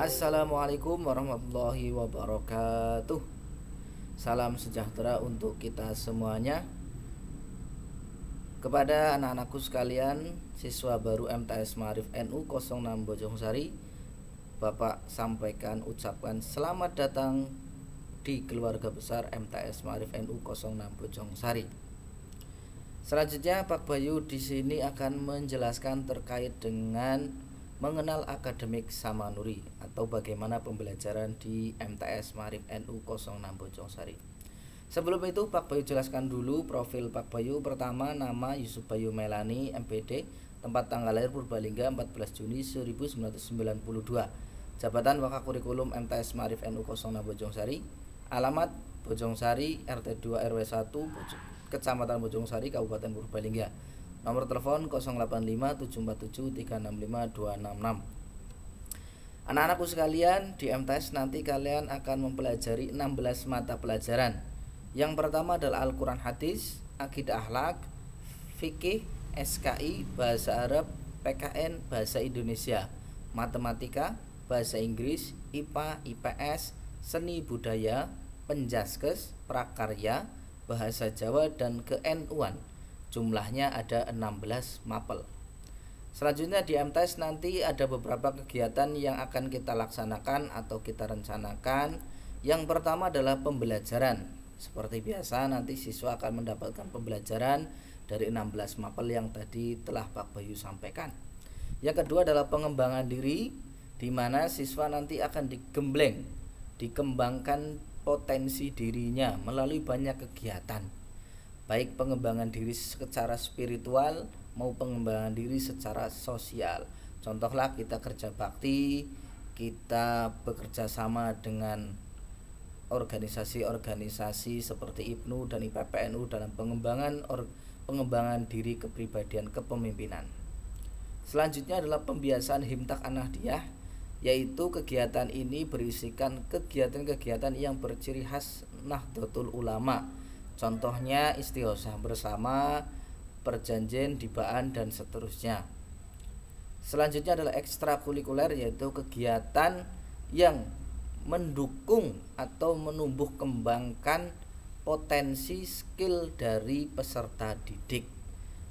Assalamualaikum warahmatullahi wabarakatuh. Salam sejahtera untuk kita semuanya. Kepada anak-anakku sekalian, siswa baru MTS Ma'arif NU 06 Bojongsari, Bapak ucapkan selamat datang di keluarga besar MTS Ma'arif NU 06 Bojongsari. Selanjutnya Pak Bayu di sini akan menjelaskan terkait dengan mengenal akademik Samanuri atau bagaimana pembelajaran di MTS Ma'arif NU 06 Bojongsari. Sebelum itu Pak Bayu jelaskan dulu profil Pak Bayu. Pertama, nama Yusuf Bayu Melani, MPD, tempat tanggal lahir Purbalingga 14 Juni 1992. Jabatan Wakakurikulum MTS Ma'arif NU 06 Bojongsari. Alamat Bojongsari, RT 2 RW 1, Kecamatan Bojongsari, Kabupaten Purbalingga. Nomor telepon 085747365266. Anak-anakku sekalian, di MTS nanti kalian akan mempelajari 16 mata pelajaran. Yang pertama adalah Al-Quran Hadis, Akidah Akhlak, Fikih, SKI, Bahasa Arab, PKN, Bahasa Indonesia, Matematika, Bahasa Inggris, IPA, IPS, Seni Budaya, Penjaskes, Prakarya, Bahasa Jawa, dan ke-NU-an. Jumlahnya ada 16 mapel. Selanjutnya di MTS nanti ada beberapa kegiatan yang akan kita laksanakan atau kita rencanakan. Yang pertama adalah pembelajaran. Seperti biasa nanti siswa akan mendapatkan pembelajaran dari 16 mapel yang tadi telah Pak Bayu sampaikan. Yang kedua adalah pengembangan diri, di mana siswa nanti akan digembleng, dikembangkan potensi dirinya melalui banyak kegiatan, baik pengembangan diri secara spiritual maupun pengembangan diri secara sosial. Contohlah kita kerja bakti, kita bekerja sama dengan organisasi-organisasi seperti IPNU dan IPPNU dalam pengembangan diri kepribadian kepemimpinan. Selanjutnya adalah pembiasaan Himtak An-Nahdiyah, yaitu kegiatan ini berisikan kegiatan-kegiatan yang berciri khas Nahdlatul Ulama. Contohnya istighosah bersama, perjanjian, dibaan, dan seterusnya. Selanjutnya adalah ekstrakurikuler, yaitu kegiatan yang mendukung atau menumbuh kembangkan potensi skill dari peserta didik.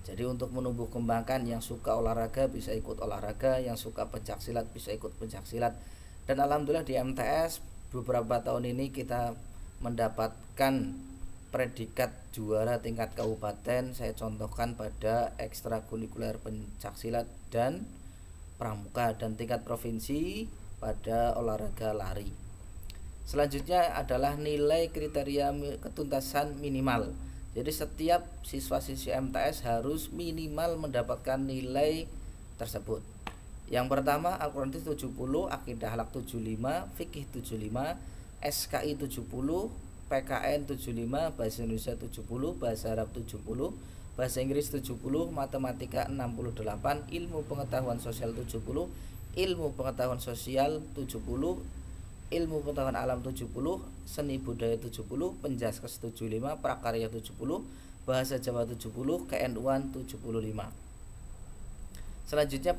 Jadi untuk menumbuh kembangkan, yang suka olahraga bisa ikut olahraga, yang suka pencaksilat bisa ikut pencaksilat. Dan alhamdulillah di MTS beberapa tahun ini kita mendapatkan predikat juara tingkat kabupaten. Saya contohkan pada ekstrakurikuler pencaksilat dan pramuka, dan tingkat provinsi pada olahraga lari. Selanjutnya adalah nilai kriteria ketuntasan minimal. Jadi setiap siswa-siswi MTS harus minimal mendapatkan nilai tersebut. Yang pertama Al-Quran 70, Akidah Akhlak 75, Fikih 75, SKI 70, PKN 75, Bahasa Indonesia 70, Bahasa Arab 70, Bahasa Inggris 70, Matematika 68, Ilmu Pengetahuan Sosial 70, Ilmu Pengetahuan Sosial 70, Ilmu Pengetahuan Alam 70, Seni Budaya 70, Penjaskes 75, Prakarya 70, Bahasa Jawa 70, ke-NU-an 75. Selanjutnya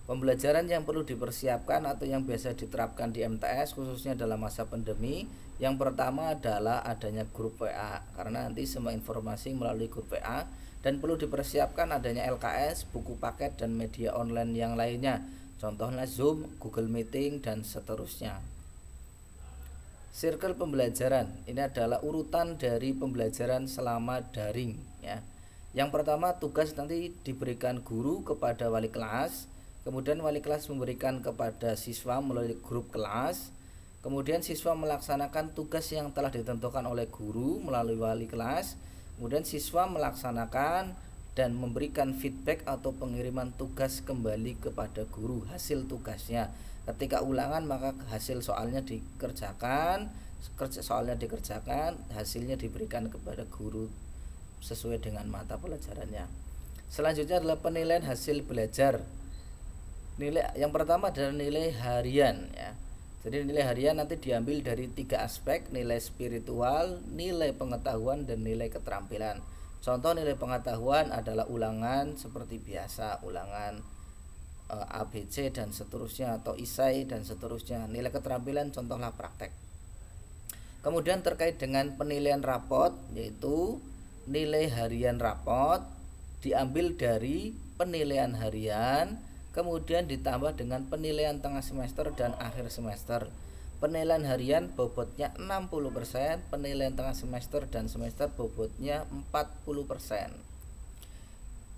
Pembelajaran yang perlu dipersiapkan atau yang biasa diterapkan di MTS khususnya dalam masa pandemi. Yang pertama adalah adanya grup WA, karena nanti semua informasi melalui grup WA, dan perlu dipersiapkan adanya LKS, buku paket, dan media online yang lainnya. Contohnya Zoom, Google Meeting, dan seterusnya. Circle pembelajaran ini adalah urutan dari pembelajaran selama daring ya. Yang pertama, tugas nanti diberikan guru kepada wali kelas. Kemudian wali kelas memberikan kepada siswa melalui grup kelas. Kemudian siswa melaksanakan tugas yang telah ditentukan oleh guru melalui wali kelas. Kemudian siswa melaksanakan dan memberikan feedback atau pengiriman tugas kembali kepada guru hasil tugasnya. Ketika ulangan maka hasil soalnya dikerjakan, hasilnya diberikan kepada guru sesuai dengan mata pelajarannya. Selanjutnya adalah penilaian hasil belajar. Nilai yang pertama adalah nilai harian ya. Jadi nilai harian nanti diambil dari 3 aspek: nilai spiritual, nilai pengetahuan, dan nilai keterampilan. Contoh nilai pengetahuan adalah ulangan seperti biasa, ulangan ABC dan seterusnya, atau isai dan seterusnya. Nilai keterampilan contohlah praktek. Kemudian terkait dengan penilaian rapot, yaitu nilai harian rapot diambil dari penilaian harian, kemudian ditambah dengan penilaian tengah semester dan akhir semester. Penilaian harian bobotnya 60%, penilaian tengah semester dan semester bobotnya 40%.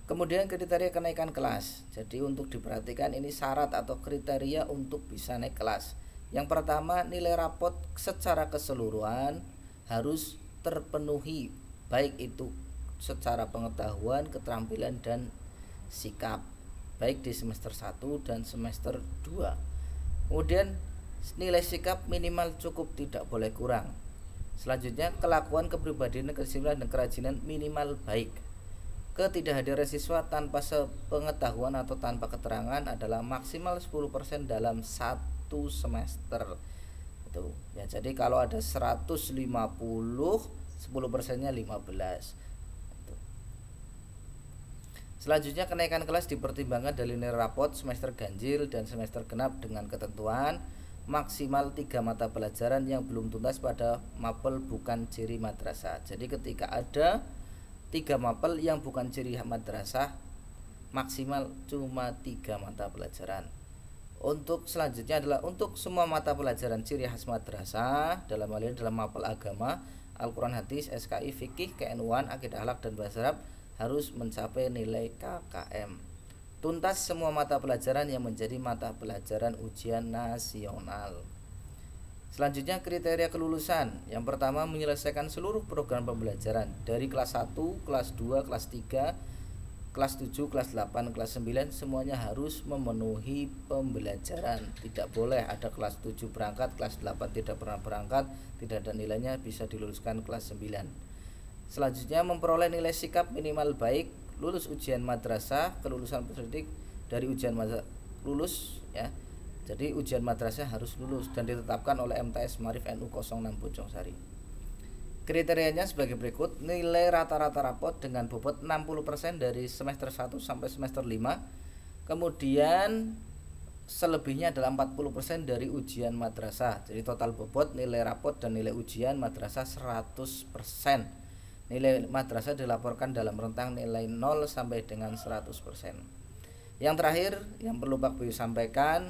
Kemudian kriteria kenaikan kelas. Jadi untuk diperhatikan ini syarat atau kriteria untuk bisa naik kelas. Yang pertama, nilai rapot secara keseluruhan harus terpenuhi, baik itu secara pengetahuan, keterampilan dan sikap, baik di semester 1 dan semester 2. Kemudian nilai sikap minimal cukup, tidak boleh kurang. Selanjutnya, kelakuan, kepribadian, kedisiplinan dan kerajinan minimal baik. Ketidakhadiran siswa tanpa sepengetahuan atau tanpa keterangan adalah maksimal 10% dalam satu semester. Itu ya, jadi kalau ada 150, 10%-nya 15. Itu. Selanjutnya, kenaikan kelas dipertimbangkan dari nilai rapot semester ganjil dan semester genap dengan ketentuan maksimal 3 mata pelajaran yang belum tuntas pada mapel bukan ciri madrasah. Jadi ketika ada 3 mapel yang bukan ciri madrasah, maksimal cuma 3 mata pelajaran. Untuk selanjutnya adalah untuk semua mata pelajaran ciri khas madrasah, dalam hal ini dalam mapel agama, Al-Quran, hadis, SKI, fikih, KN1, akidah akhlak dan bahasa Arab harus mencapai nilai KKM. Tuntas semua mata pelajaran yang menjadi mata pelajaran ujian nasional. Selanjutnya, kriteria kelulusan. Yang pertama, menyelesaikan seluruh program pembelajaran dari kelas 1, kelas 2, kelas 3, kelas 7, kelas 8, kelas 9, semuanya harus memenuhi pembelajaran. Tidak boleh ada kelas 7 berangkat, kelas 8 tidak pernah berangkat, tidak ada nilainya, bisa diluluskan kelas 9. Selanjutnya, memperoleh nilai sikap minimal baik, lulus ujian madrasah, kelulusan pendidik dari ujian madrasah lulus ya. Jadi ujian madrasah harus lulus dan ditetapkan oleh MTS Marif NU 06 Bojongsari. Kriterianya sebagai berikut: nilai rata-rata rapot dengan bobot 60% dari semester 1 sampai semester 5. Kemudian selebihnya adalah 40% dari ujian madrasah. Jadi total bobot nilai rapot dan nilai ujian madrasah 100%. Nilai madrasah dilaporkan dalam rentang nilai 0 sampai dengan 100%. Yang terakhir yang perlu Pak Bayu sampaikan,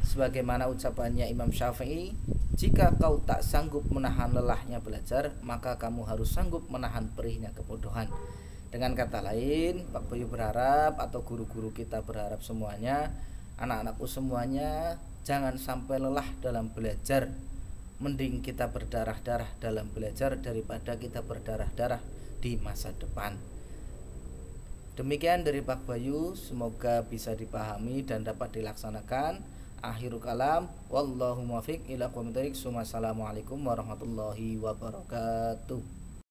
sebagaimana ucapannya Imam Syafi'i, jika kau tak sanggup menahan lelahnya belajar, maka kamu harus sanggup menahan perihnya kebodohan. Dengan kata lain, Pak Bayu berharap, atau guru-guru kita berharap semuanya, anak-anakku semuanya, jangan sampai lelah dalam belajar. Mending kita berdarah-darah dalam belajar daripada kita berdarah-darah di masa depan. Demikian dari Pak Bayu, semoga bisa dipahami dan dapat dilaksanakan. Akhirul kalam, wallahu muwaffiq ila aqwamit thoriq. Assalamualaikum warahmatullahi wabarakatuh.